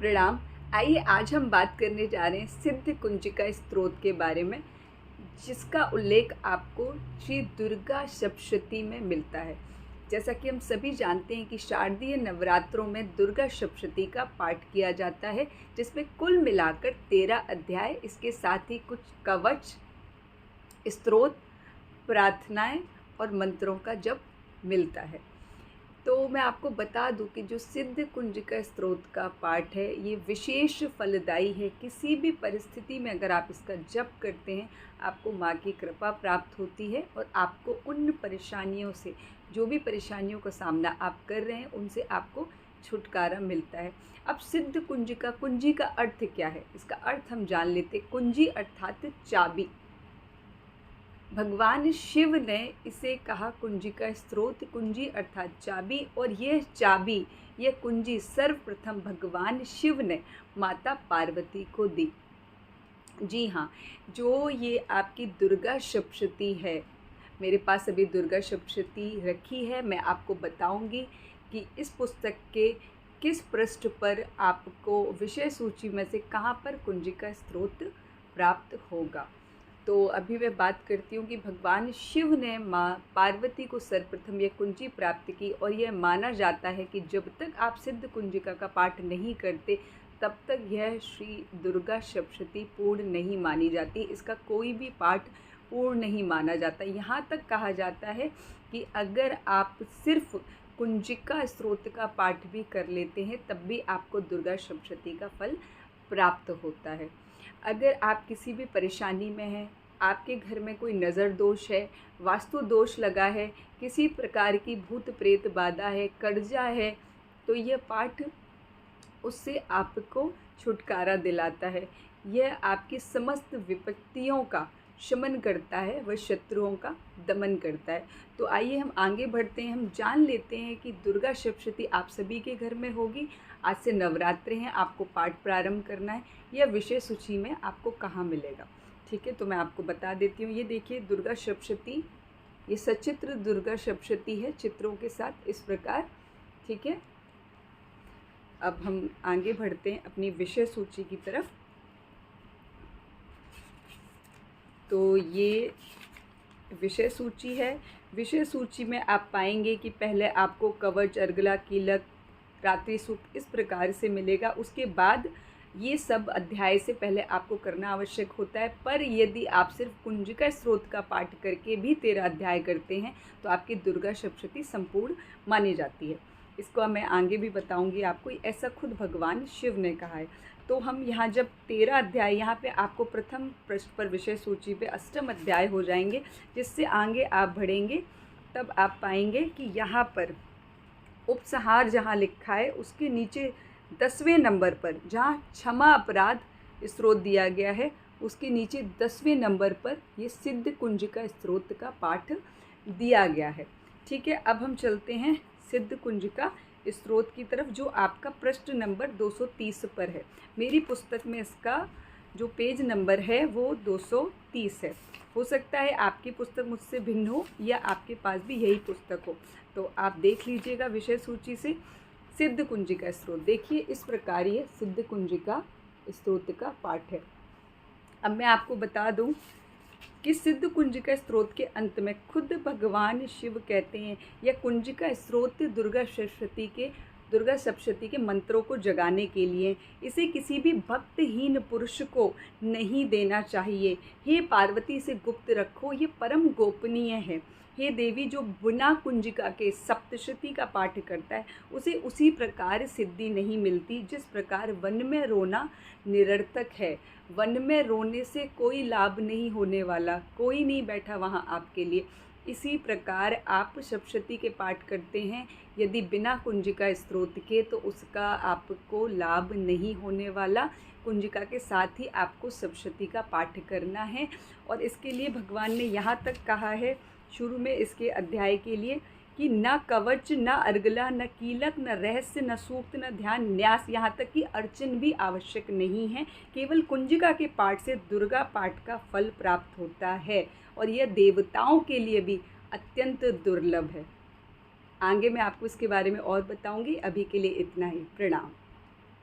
प्रणाम। आइए आज हम बात करने जा रहे हैं सिद्ध कुंजिका स्त्रोत के बारे में, जिसका उल्लेख आपको श्री दुर्गा सप्तशती में मिलता है। जैसा कि हम सभी जानते हैं कि शारदीय नवरात्रों में दुर्गा सप्तशती का पाठ किया जाता है, जिसमें कुल मिलाकर 13 अध्याय, इसके साथ ही कुछ कवच, स्तोत्र, प्रार्थनाएं और मंत्रों का जप मिलता है। तो मैं आपको बता दूं कि जो सिद्ध कुंजिका स्त्रोत का पाठ है, ये विशेष फलदायी है। किसी भी परिस्थिति में अगर आप इसका जप करते हैं, आपको माँ की कृपा प्राप्त होती है और आपको उन परेशानियों से, जो भी परेशानियों का सामना आप कर रहे हैं, उनसे आपको छुटकारा मिलता है। अब सिद्ध कुंजिका, कुंजी का अर्थ क्या है, इसका अर्थ हम जान लेते। कुंजी अर्थात चाबी। भगवान शिव ने इसे कहा कुंजिका स्त्रोत। कुंजी अर्थात चाबी, और यह चाबी, यह कुंजी सर्वप्रथम भगवान शिव ने माता पार्वती को दी। जी हाँ, जो ये आपकी दुर्गा सप्तशती है, मेरे पास अभी दुर्गा सप्तशती रखी है। मैं आपको बताऊंगी कि इस पुस्तक के किस पृष्ठ पर आपको विषय सूची में से कहाँ पर कुंजिका स्त्रोत प्राप्त होगा। तो अभी मैं बात करती हूँ कि भगवान शिव ने माँ पार्वती को सर्वप्रथम यह कुंजी प्राप्त की, और यह माना जाता है कि जब तक आप सिद्ध कुंजिका का पाठ नहीं करते, तब तक यह श्री दुर्गा सप्तशती पूर्ण नहीं मानी जाती। इसका कोई भी पाठ पूर्ण नहीं माना जाता। यहाँ तक कहा जाता है कि अगर आप सिर्फ कुंजिका स्त्रोत का पाठ भी कर लेते हैं, तब भी आपको दुर्गा सप्तशती का फल प्राप्त होता है। अगर आप किसी भी परेशानी में हैं, आपके घर में कोई नज़र दोष है, वास्तु दोष लगा है, किसी प्रकार की भूत प्रेत बाधा है, कर्जा है, तो यह पाठ उससे आपको छुटकारा दिलाता है। यह आपकी समस्त विपत्तियों का शमन करता है, वह शत्रुओं का दमन करता है। तो आइए हम आगे बढ़ते हैं। हम जान लेते हैं कि दुर्गा सप्तशती आप सभी के घर में होगी। आज से नवरात्रे हैं, आपको पाठ प्रारंभ करना है। यह विषय सूची में आपको कहाँ मिलेगा, ठीक है? तो मैं आपको बता देती हूँ। ये देखिए दुर्गा सप्तशती, ये सचित्र दुर्गा सप्तशती है, चित्रों के साथ इस प्रकार, ठीक है। अब हम आगे बढ़ते हैं अपनी विषय सूची की तरफ। तो ये विषय सूची है। विषय सूची में आप पाएंगे कि पहले आपको कवच, अर्गला, कीलक, रात्रि सूक्त इस प्रकार से मिलेगा। उसके बाद ये सब अध्याय से पहले आपको करना आवश्यक होता है। पर यदि आप सिर्फ कुंजिका स्त्रोत का पाठ करके भी 13 अध्याय करते हैं, तो आपकी दुर्गा सप्तशती संपूर्ण मानी जाती है। इसको मैं आगे भी बताऊंगी आपको, ऐसा खुद भगवान शिव ने कहा है। तो हम यहाँ जब 13 अध्याय, यहाँ पे आपको प्रथम पृष्ठ पर विषय सूची पे अष्टम अध्याय हो जाएंगे, जिससे आगे आप बढ़ेंगे तब आप पाएंगे कि यहाँ पर उपसंहार जहाँ लिखा है, उसके नीचे 10वें नंबर पर जहाँ क्षमा अपराध स्त्रोत दिया गया है, उसके नीचे 10वें नंबर पर ये सिद्ध कुंजिका स्त्रोत का पाठ दिया गया है, ठीक है। अब हम चलते हैं सिद्ध कुंजिका स्त्रोत की तरफ, जो आपका पृष्ठ नंबर 230 पर है। मेरी पुस्तक में इसका जो पेज नंबर है वो 230 है। हो सकता है आपकी पुस्तक मुझसे भिन्न हो या आपके पास भी यही पुस्तक हो, तो आप देख लीजिएगा विषय सूची से। सिद्ध कुंजिका स्त्रोत देखिए इस प्रकार ये सिद्ध कुंजिका स्त्रोत का पाठ है। अब मैं आपको बता दूं कि सिद्ध कुंजिका स्त्रोत के अंत में खुद भगवान शिव कहते हैं, यह कुंजिका स्त्रोत दुर्गा सप्तशती के मंत्रों को जगाने के लिए, इसे किसी भी भक्तहीन पुरुष को नहीं देना चाहिए। हे पार्वती से गुप्त रखो, ये परम गोपनीय है। हे देवी, जो बिना कुंजिका के सप्तशती का पाठ करता है, उसे उसी प्रकार सिद्धि नहीं मिलती जिस प्रकार वन में रोना निरर्थक है। वन में रोने से कोई लाभ नहीं होने वाला, कोई नहीं बैठा वहाँ आपके लिए। इसी प्रकार आप सप्तशती के पाठ करते हैं, यदि बिना कुंजिका स्त्रोत के, तो उसका आपको लाभ नहीं होने वाला। कुंजिका के साथ ही आपको सप्तशती का पाठ करना है। और इसके लिए भगवान ने यहाँ तक कहा है शुरू में इसके अध्याय के लिए कि न कवच, न अर्गला, न कीलक, न रहस्य, न सूक्त, न ध्यान, न्यास, यहाँ तक कि अर्चन भी आवश्यक नहीं है। केवल कुंजिका के पाठ से दुर्गा पाठ का फल प्राप्त होता है, और यह देवताओं के लिए भी अत्यंत दुर्लभ है। आगे मैं आपको इसके बारे में और बताऊंगी। अभी के लिए इतना ही। प्रणाम।